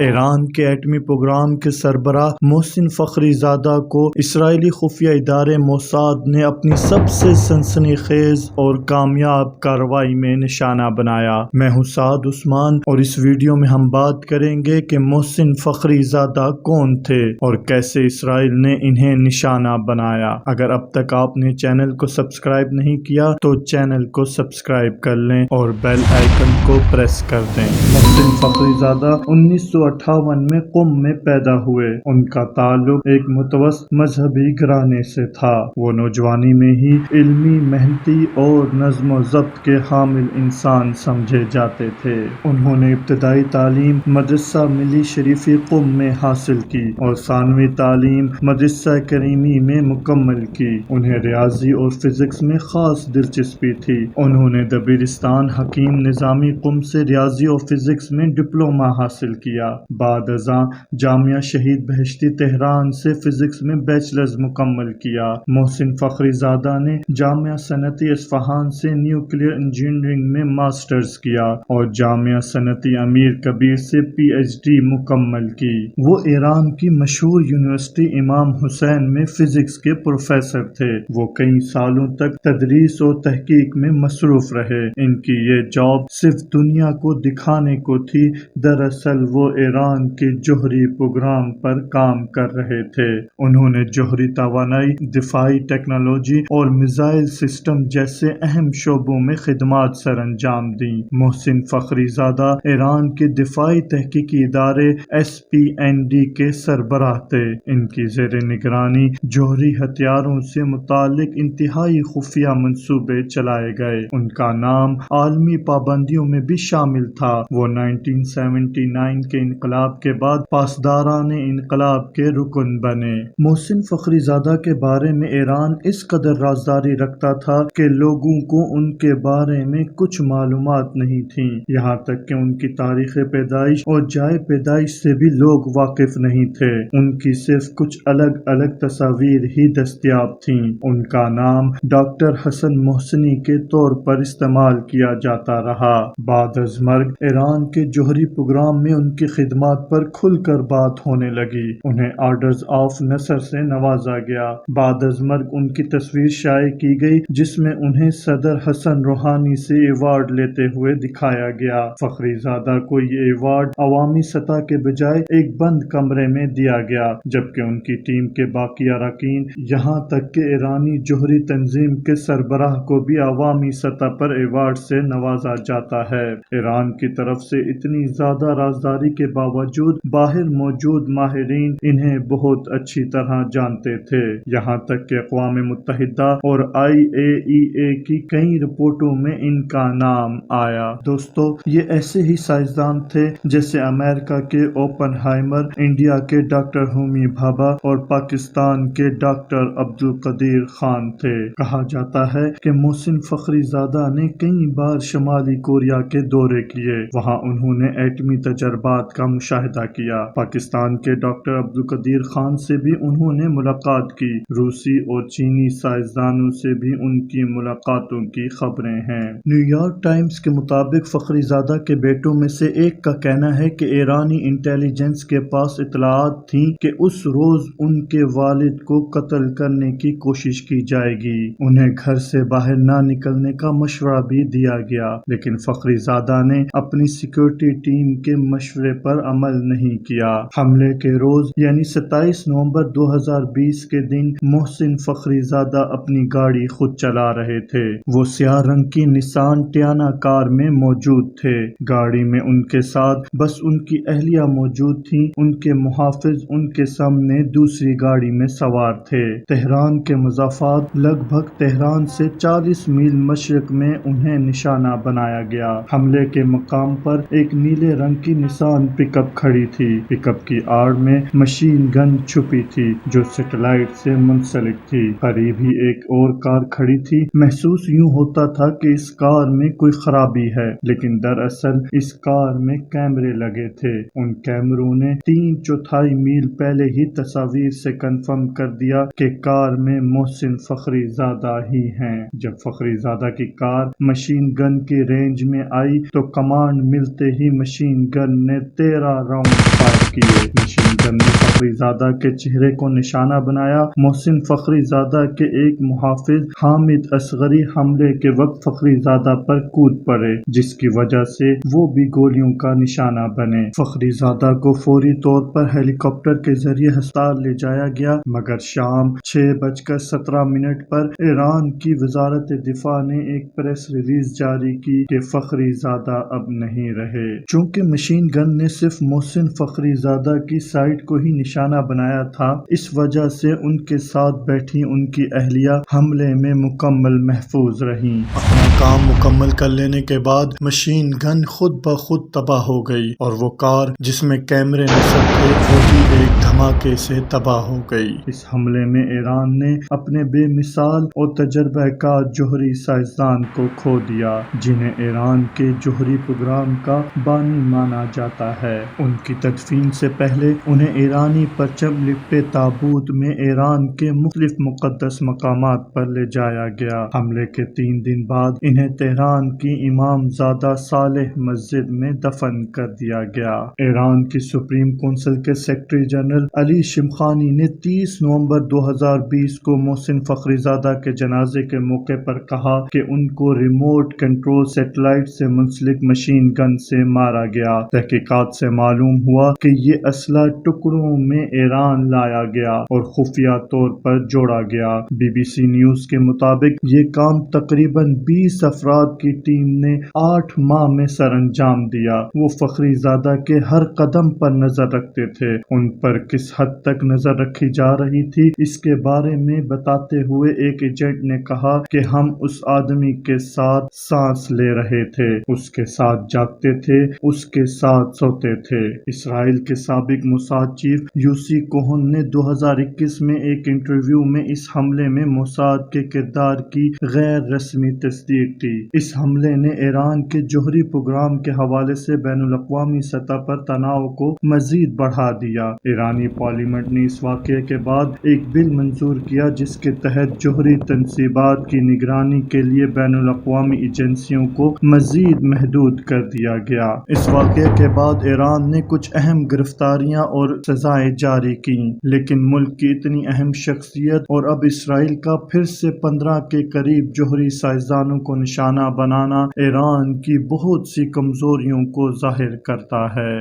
ایران کے ایٹمی پروگرام کے سربراہ محسن فخری زادہ کو اسرائیلی خفیہ ادارے موساد نے اپنی سب سے سنسنی خیز اور کامیاب کارروائی میں نشانہ بنایا۔ میں ہوں سعد عثمان اور اس ویڈیو میں ہم بات کریں گے کہ محسن فخری زادہ کون تھے اور کیسے اسرائیل نے انہیں نشانہ بنایا۔ اگر اب تک آپ نے چینل کو سبسکرائب نہیں کیا تو چینل کو سبسکرائب کر لیں اور بیل آئیکن کو پریس کر دیں۔ محسن فخری زادہ 1958 میں قم میں پیدا ہوئے۔ ان کا تعلق ایک متوسط مذہبی گھرانے سے تھا۔ وہ نوجوانی میں ہی علمی، محنتی اور نظم و ضبط کے حامل انسان سمجھے جاتے تھے۔ انہوں نے ابتدائی تعلیم مدرسہ ملی شریفی قم میں حاصل کی اور ثانوی تعلیم مدرسہ کریمی میں مکمل کی۔ انہیں ریاضی اور فزکس میں خاص دلچسپی تھی۔ انہوں نے دبیرستان حکیم نظامی قم سے ریاضی اور فزکس میں ڈپلومہ حاصل کیا۔ بعد ازاں جامعہ شہید بہشتی تہران سے فزکس میں بیچلرز مکمل کیا۔ محسن فخری زادہ نے جامعہ صنعتی اصفہان سے نیوکلیئر انجینئرنگ میں ماسٹرز کیا اور جامعہ صنعتی امیر کبیر سے پی ایچ ڈی مکمل کی۔ وہ ایران کی مشہور یونیورسٹی امام حسین میں فزکس کے پروفیسر تھے۔ وہ کئی سالوں تک تدریس اور تحقیق میں مصروف رہے۔ ان کی یہ جاب صرف دنیا کو دکھانے کو تھی، دراصل وہ ایران کے جوہری پروگرام پر کام کر رہے تھے۔ انہوں نے جوہری توانائی، دفاعی ٹیکنالوجی اور میزائل سسٹم جیسے اہم شعبوں میں خدمات سر انجام دیں۔ محسن فخری زادہ ایران کے دفاعی تحقیقی ادارے SPND کے سربراہ تھے۔ ان کی زیر نگرانی جوہری ہتھیاروں سے متعلق انتہائی خفیہ منصوبے چلائے گئے۔ ان کا نام عالمی پابندیوں میں بھی شامل تھا۔ وہ 1979 کے انقلاب کے بعد پاسداران انقلاب کے رکن بنے۔ محسن فخری زادہ کے بارے میں ایران اس قدر رازداری رکھتا تھا کہ لوگوں کو ان کے بارے میں کچھ معلومات نہیں تھیں۔ یہاں تک کہ ان کی تاریخ پیدائش اور جائے پیدائش سے بھی لوگ واقف نہیں تھے۔ ان کی صرف کچھ الگ الگ تصاویر ہی دستیاب تھیں۔ ان کا نام ڈاکٹر حسن محسنی کے طور پر استعمال کیا جاتا رہا۔ بعد از مرگ ایران کے جوہری پروگرام میں ان کی خدمات پر کھل کر بات ہونے لگی۔ انہیں آرڈرز آف نصر سے نوازا گیا۔ بعد از مرگ ان کی تصویر شائع کی گئی جس میں انہیں صدر حسن روحانی سے ایوارڈ لیتے ہوئے دکھایا گیا۔ فخری زادہ کو یہ ایوارڈ عوامی سطح کے بجائے ایک بند کمرے میں دیا گیا، جبکہ ان کی ٹیم کے باقی اراکین یہاں تک کہ ایرانی جوہری تنظیم کے سربراہ کو بھی عوامی سطح پر ایوارڈ سے نوازا جاتا ہے۔ ایران کی طرف سے اتنی زیادہ رازداری کے باوجود باہر موجود ماہرین انہیں بہت اچھی طرح جانتے تھے، یہاں تک کہ اقوام متحدہ اور IAEA کی کئی رپورٹوں میں ان کا نام آیا۔ دوستو، یہ ایسے ہی سائنسدان تھے جیسے امریکہ کے اوپن ہائمر، انڈیا کے ڈاکٹر ہومی بھابھا اور پاکستان کے ڈاکٹر عبدالقدیر خان تھے۔ کہا جاتا ہے کہ محسن فخری زادہ نے کئی بار شمالی کوریا کے دورے کیے۔ وہاں انہوں نے ایٹمی تجربات کا مشاہدہ کیا۔ پاکستان کے ڈاکٹر عبدالقدیر خان سے بھی انہوں نے ملاقات کی۔ روسی اور چینی سائنسدانوں سے بھی ان کی ملاقاتوں کی خبریں ہیں۔ نیو یارک ٹائمز کے مطابق فخری زادہ کے بیٹوں میں سے ایک کا کہنا ہے کہ ایرانی انٹیلیجنس کے پاس اطلاعات تھیں کہ اس روز ان کے والد کو قتل کرنے کی کوشش کی جائے گی۔ انہیں گھر سے باہر نہ نکلنے کا مشورہ بھی دیا گیا، لیکن فخری زادہ نے اپنی سیکورٹی ٹیم کے مشورے پر عمل نہیں کیا۔ حملے کے روز یعنی 27 نومبر 2020 کے دن محسن فخری زادہ اپنی گاڑی خود چلا رہے تھے۔ وہ سیاہ رنگ کی نسان ٹیانا کار میں موجود تھے۔ گاڑی میں ان کے ساتھ بس ان کی اہلیہ موجود تھیں۔ ان کے محافظ ان کے سامنے دوسری گاڑی میں سوار تھے۔ تہران کے مضافات لگ بھگ تہران سے 40 میل مشرق میں انہیں نشانہ بنایا گیا۔ حملے کے مقام پر ایک نیلے رنگ کی نسان پک اپ کھڑی تھی۔ پک اپ کی آڑ میں مشین گن چھپی تھی جو سیٹلائٹ سے منسلک تھی۔ قریب ہی ایک اور کار کھڑی تھی۔ محسوس یوں ہوتا تھا کہ اس کار میں کوئی خرابی ہے، لیکن دراصل اس کار میں کیمرے لگے تھے۔ ان کیمروں نے 3/4 میل پہلے ہی تصاویر سے کنفرم کر دیا کہ کار میں محسن فخری زادہ ہی ہیں۔ جب فخری زادہ کی کار مشین گن کی رینج میں آئی تو کمانڈ ملتے ہی مشین گن نے تیز 13 راؤنڈ فائر کیے۔ مشین گن نے فخری زادہ کے چہرے کو نشانہ بنایا۔ محسن فخری زادہ کے ایک محافظ حامد اصغری حملے کے وقت فخری زادہ پر کود پڑے، جس کی وجہ سے وہ بھی گولیوں کا نشانہ بنے۔ فخری زادہ کو فوری طور پر ہیلی کاپٹر کے ذریعے ہسپتال لے جایا گیا، مگر شام 6:17 پر ایران کی وزارت دفاع نے ایک پریس ریلیز جاری کی کہ فخری زادہ اب نہیں رہے۔ چونکہ مشین گن نے صرف محسن فخری زادہ کی سائٹ کو ہی نشانہ بنایا تھا، اس وجہ سے ان کے ساتھ بیٹھی ان کی اہلیہ حملے میں مکمل محفوظ رہیں۔ اپنا کام مکمل کر لینے کے بعد مشین گن خود بخود تباہ ہو گئی اور وہ کار جس میں کیمرے نصب تھے وہ بھی ایک دھماکے سے تباہ ہو گئی۔ اس حملے میں ایران نے اپنے بے مثال اور تجربہ کار جوہری سائنسدان کو کھو دیا، جنہیں ایران کے جوہری پروگرام کا بانی مانا جاتا ہے۔ ان کی تدفین سے پہلے انہیں ایرانی پرچم لپٹے تابوت میں ایران کے مختلف مقدس مقامات پر لے جایا گیا۔ حملے کے 3 دن بعد انہیں تہران کی امام زادہ صالح مسجد میں دفن کر دیا گیا۔ ایران کی سپریم کونسل کے سیکرٹری جنرل علی شمخانی نے 30 نومبر 2020 کو محسن فخری زادہ کے جنازے کے موقع پر کہا کہ ان کو ریموٹ کنٹرول سیٹلائٹ سے منسلک مشین گن سے مارا گیا۔ تحقیقات سے معلوم ہوا کہ یہ اسلحہ ٹکڑوں میں ایران لایا گیا اور خفیہ طور پر جوڑا گیا۔ BBC نیوز کے مطابق یہ کام تقریباً 20 افراد کی ٹیم نے 8 ماہ میں سر انجام دیا۔ وہ فخری زادہ کے ہر قدم پر نظر رکھتے تھے۔ ان پر کس حد تک نظر رکھی جا رہی تھی اس کے بارے میں بتاتے ہوئے ایک ایجنٹ نے کہا کہ ہم اس آدمی کے ساتھ سانس لے رہے تھے، اس کے ساتھ جاگتے تھے، اس کے ساتھ سوتے تھے۔ اسرائیل کے سابق موساد چیف یوسی کوہن نے 2021 میں ایک انٹرویو میں اس حملے میں موساد کے کردار کی غیر رسمی تصدیق کی۔ اس حملے نے ایران کے جوہری پروگرام کے حوالے سے بین الاقوامی سطح پر تناؤ کو مزید بڑھا دیا۔ ایرانی پارلیمنٹ نے اس واقعے کے بعد ایک بل منظور کیا جس کے تحت جوہری تنصیبات کی نگرانی کے لیے بین الاقوامی ایجنسیوں کو مزید محدود کر دیا گیا۔ اس واقعے کے بعد ایران نے کچھ اہم گرفتاریاں اور سزائیں جاری کیں، لیکن ملک کی اتنی اہم شخصیت اور اب اسرائیل کا پھر سے 15 کے قریب جوہری سائنسدانوں کو نشانہ بنانا ایران کی بہت سی کمزوریوں کو ظاہر کرتا ہے۔